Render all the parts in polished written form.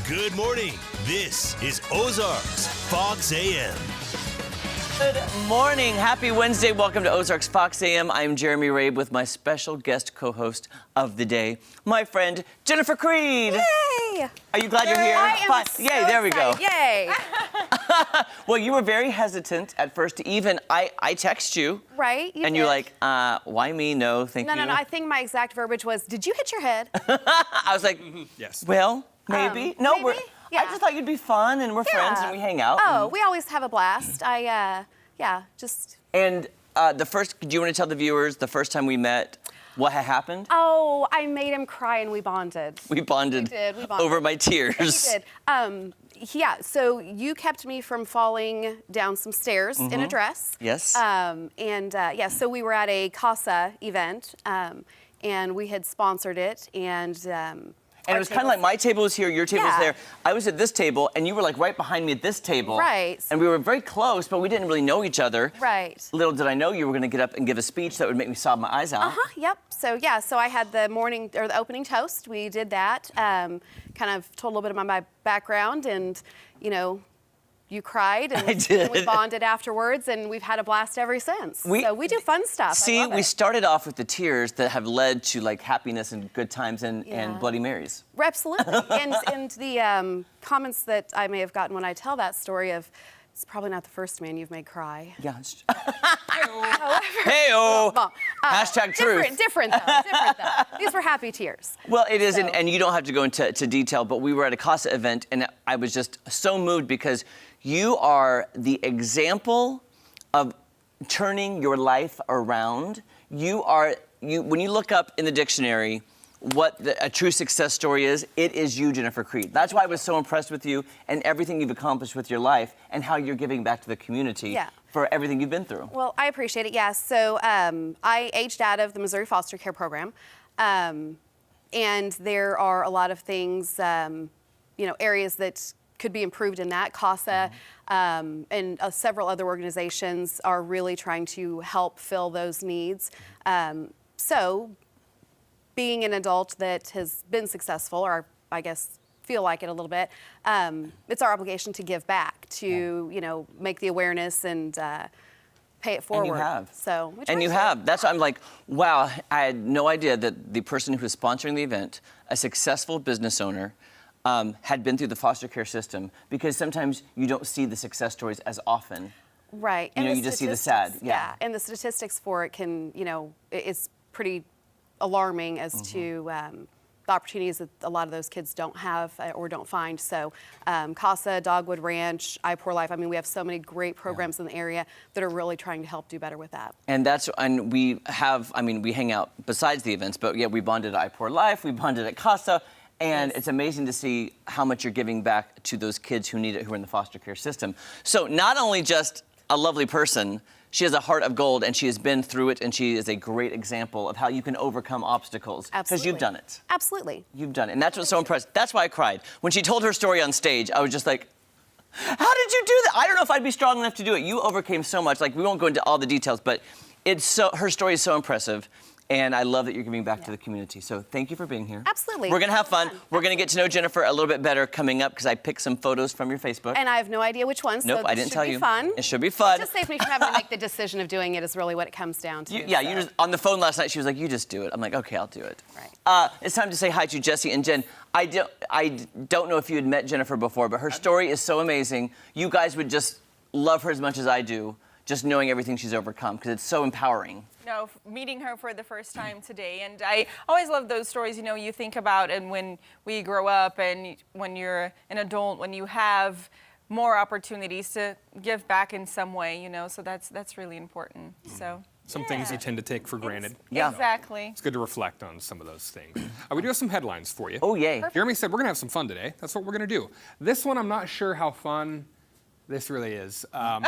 Good morning. This is Ozarks Fox AM. Good morning. Happy Wednesday. Welcome to Ozarks Fox AM. I'm Jeremy Rabe with my special guest co-host of the day, my friend Jennifer Creed. Yay! Are you glad you're here? I am Fine. so Yay, there we go. excited. Yay! Well, you were very hesitant at first to even, I text you. Right? You and did. you're like, why me? No, thank you. No. I think my exact verbiage was, did you hit your head? I was like, yes. Well, maybe. No, maybe? Yeah. I just thought you'd be fun and we're friends and we hang out. Oh, we always have a blast. Just... And do you want to tell the viewers the first time we met, what had happened? Oh, I made him cry and we bonded. We bonded. We did. We bonded. Over my tears. We did. Yeah, so you kept me from falling down some stairs in a dress. Yes. So we were at a CASA event, and we had sponsored it, and it was kind of like my table was here, your table was Yeah. there. I was at this table, and you were like right behind me at this table. Right. And we were very close, but we didn't really know each other. Right. Little did I know you were going to get up and give a speech that would make me sob my eyes out. Yep. So I had the opening toast. We did that. Kind of told a little bit of my background, and you cried, and I did. we bonded afterwards, and we've had a blast ever since. So we do fun stuff. See, I love we it. started off with the tears that have led to like happiness and good times and Bloody Marys. Absolutely. and the comments that I may have gotten when I tell that story of, it's probably not the first man you've made cry. Yeah. However, Hey-oh. well, Hashtag truth. Different though. These were happy tears. Well, it is, So- and you don't have to go into detail, but we were at a CASA event, and I was just so moved because you are the example of turning your life around. When you look up in the dictionary what a true success story is, it is you, Jennifer Creed. That's why I was so impressed with you and everything you've accomplished with your life and how you're giving back to the community for everything you've been through. Well, I appreciate it, yes. So I aged out of the Missouri Foster Care Program, and there are a lot of things, areas that could be improved in that. CASA and several other organizations are really trying to help fill those needs. So being an adult that has been successful, or I guess feel like it a little bit, it's our obligation to give back, to make the awareness and pay it forward. And you have. So, and you have. That's why I'm like, wow, I had no idea that the person who was sponsoring the event, a successful business owner, had been through the foster care system, because sometimes you don't see the success stories as often. Right. You just see the sad. Yeah. And the statistics for it can, it's pretty alarming as to the opportunities that a lot of those kids don't have or don't find. So CASA, Dogwood Ranch, I Pour Life, we have so many great programs in the area that are really trying to help do better with that. And we have, we hang out besides the events, but yeah, we bonded at I Pour Life, we bonded at CASA, and it's amazing to see how much you're giving back to those kids who need it, who are in the foster care system. So not only just a lovely person, she has a heart of gold, and she has been through it, and she is a great example of how you can overcome obstacles. Absolutely. Because you've done it. Absolutely. You've done it, and that's what's so impressive. That's why I cried. When she told her story on stage, I was just like, how did you do that? I don't know if I'd be strong enough to do it. You overcame so much. Like, we won't go into all the details, but her story is so impressive. And I love that you're giving back to the community. So thank you for being here. Absolutely. We're going to have fun. We're going to get to know Jennifer a little bit better coming up, because I picked some photos from your Facebook. And I have no idea which ones. Nope, so I didn't tell you. Fun. It should be fun. It just saves me from having to make the decision of doing it is really what it comes down to. You just, on the phone last night, she was like, you just do it. I'm like, okay, I'll do it. Right. It's time to say hi to Jesse and Jen. I don't know if you had met Jennifer before, but her story is so amazing. You guys would just love her as much as I do, just knowing everything she's overcome, because it's so empowering. No, meeting her for the first time today. And I always love those stories, you think about, and when we grow up and when you're an adult, when you have more opportunities to give back in some way, so that's really important. So Some things you tend to take for granted. Yeah. Exactly. It's good to reflect on some of those things. We do have some headlines for you. Oh, yay. Jeremy said we're going to have some fun today. That's what we're going to do. This one, I'm not sure how fun this really is. A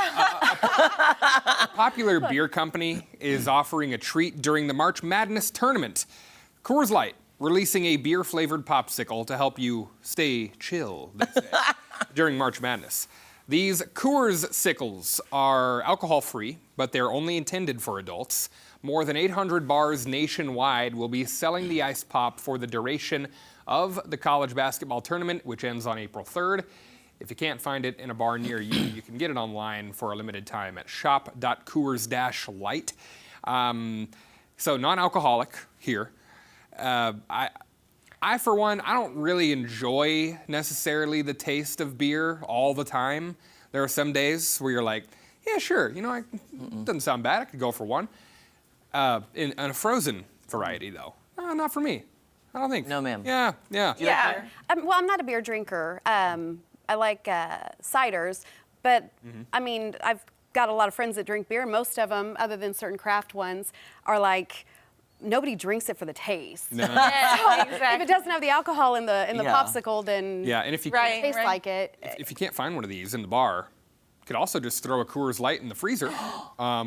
popular beer company is offering a treat during the March Madness tournament. Coors Light releasing a beer-flavored popsicle to help you stay chill, they say, during March Madness. These Coors Sickles are alcohol-free, but they're only intended for adults. More than 800 bars nationwide will be selling the ice pop for the duration of the college basketball tournament, which ends on April 3rd. If you can't find it in a bar near you, you can get it online for a limited time at shop.coors-light. So non-alcoholic here. I, for one, I don't really enjoy necessarily the taste of beer all the time. There are some days where you're like, yeah, sure, you know, it doesn't sound bad. I could go for one. In a frozen variety, though, not for me. I don't think. No, ma'am. Yeah. Yeah. Well, I'm not a beer drinker. I like ciders, but I mean, I've got a lot of friends that drink beer. Most of them, other than certain craft ones, are like, nobody drinks it for the taste. No. Yeah, If exactly. it doesn't have the alcohol in the Yeah. popsicle, then Yeah, and if you Right. it tastes like it. if you can't find one of these in the bar, you could also just throw a Coors Light in the freezer. Now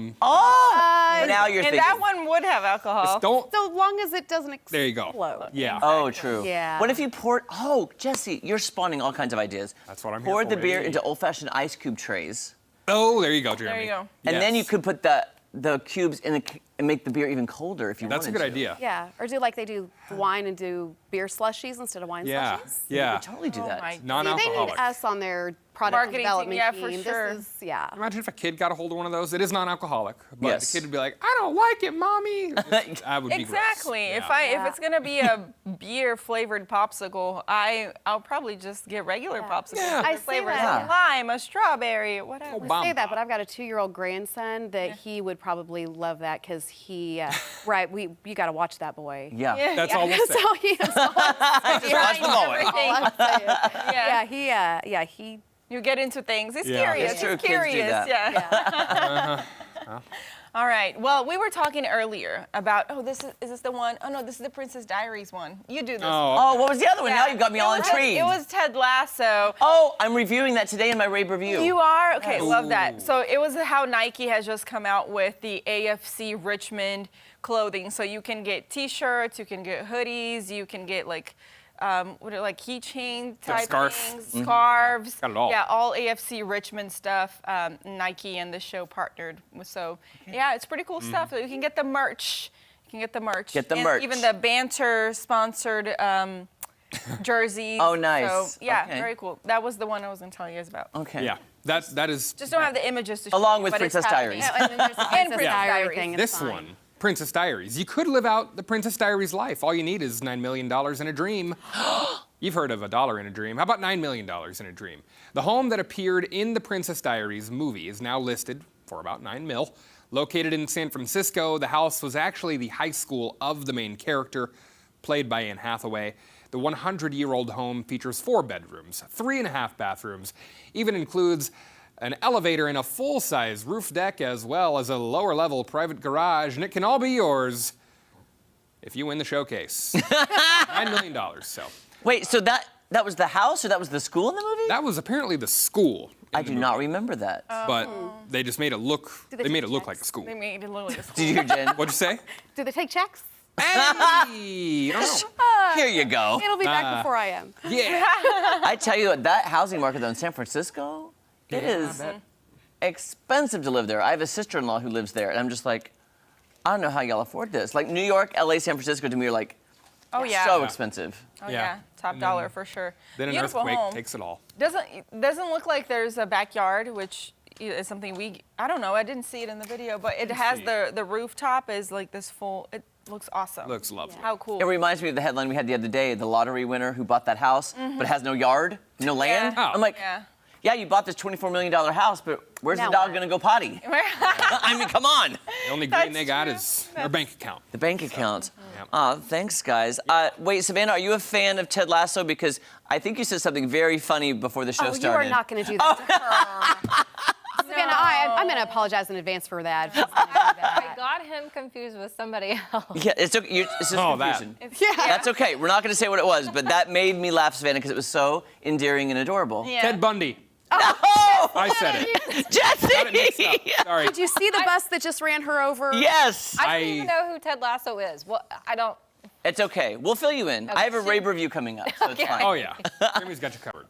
you're And thinking. that one would have alcohol. Just don't. So long as it doesn't explode. There you go. Yeah. Oh, true. Yeah. What if you poured? Oh, Jesse, you're spawning all kinds of ideas. That's what I'm here Poured the for. beer Hey. into old-fashioned ice cube trays, Oh, there you go, Jeremy. There you go. and then you Yes. could put the cubes in and make the beer even colder if you That's a wanted good to. idea. Yeah, or do like they do wine and do beer slushies instead of wine Yeah. slushies. Yeah. You could totally do Oh that. my See, they Non-alcoholic. need us on their product Marketing team, development yeah, for team. sure. This is, yeah. Imagine if a kid got a hold of one of those. It is non-alcoholic, but Yes. the kid would be like, "I don't like it, mommy." That would be gross. Exactly. Yeah. If it's gonna be a beer flavored popsicle, I'll probably just get regular popsicles. Yeah. I With say flavors, that. a lime, a strawberry, whatever. Oh, I say that, Bamba. but I've got a 2-year-old grandson that he would probably love that because he, right, you got to watch that boy. Yeah. That's all we'll That's say. all he is. All Watch the moment. I'm saying. Yeah. Yeah, he. You get into things. He's Yeah. curious. It's true, He's kids do curious. that. Yeah. All right. Well, we were talking earlier about. Oh, is this the one? Oh no, this is the Princess Diaries one. You do this. Oh, Oh, what was the other one? Now Yeah. you've got me all intrigued. It was Ted Lasso. Oh, I'm reviewing that today in my rave review. You are? Okay, love that. Ooh. So it was how Nike has just come out with the AFC Richmond clothing. So you can get t-shirts, you can get hoodies, you can get like keychain type scarf. things, scarves. Got it all. Yeah, all AFC Richmond stuff. Nike and the show partnered. So yeah, it's pretty cool stuff. So you can get the merch. You can get the merch. Get the And merch. even the Banter sponsored jerseys. Oh, nice. So yeah, Okay. very cool. That was the one I was going to tell you guys about. Okay. yeah. That is Just don't have the images to show Along you, with but it's Princess happening. Diaries. And then there's the Princess Princess Diary Diaries. thing. It's this fine. one. Princess Diaries. You could live out the Princess Diaries life. All you need is $9 million in a dream. You've heard of $1 in a dream. How about $9 million in a dream? The home that appeared in the Princess Diaries movie is now listed for about $9 million. Located in San Francisco, the house was actually the high school of the main character, played by Anne Hathaway. The 100-year-old home features 4 bedrooms, 3.5 bathrooms, even includes an elevator and a full-size roof deck, as well as a lower-level private garage, and it can all be yours if you win the showcase. $9 million, so. Wait, so that was the house or that was the school in the movie? That was apparently the school. in I the do movie, not remember that. But they just made it look, they they made it take look checks? like a school. They made it look like a school. Did you hear Jen? What'd you say? Do they take checks? Hey! I don't know. Here you go. It'll be back before I am. Yeah. I tell you what, that housing market though in San Francisco, it Yeah, I is bet. expensive to live there. I have a sister-in-law who lives there, and I'm just like, I don't know how y'all afford this. Like New York, LA, San Francisco to me are like Oh yeah. so expensive. Oh Yeah. yeah. Top And dollar then- for sure. Then an Beautiful earthquake home. takes it all. Doesn't look like there's a backyard, which is something I don't know. I didn't see it in the video, but it has see the rooftop is like this full. It looks awesome. Looks lovely. How cool. It reminds me of the headline we had the other day, the lottery winner who bought that house but has no yard, no land. Yeah. Oh. I'm like, Yeah. yeah, you bought this $24 million house, but where's Now the dog what? gonna go potty? I mean, come on. The only green That's they got true. is their bank account. The bank account. Yep. Thanks, guys. Wait, Savannah, are you a fan of Ted Lasso? Because I think you said something very funny before the show Oh, started. you are not going to do that to her. Savannah, I'm going to apologize in advance for that. if she's gonna do that. I got him confused with somebody else. Yeah, it's okay. It's just Oh, that. confusion. Yeah. That's okay. We're not going to say what it was, but that made me laugh, Savannah, because it was so endearing and adorable. Yeah. Ted Bundy. Oh, I said it. Got it mixed up. Jesse! Sorry. Did you see the bus that just ran her over? Yes. I don't even know who Ted Lasso is. Well, I don't. It's okay. We'll fill you in. I have a rave review coming up, so it's fine. Oh yeah. Jimmy's got you covered.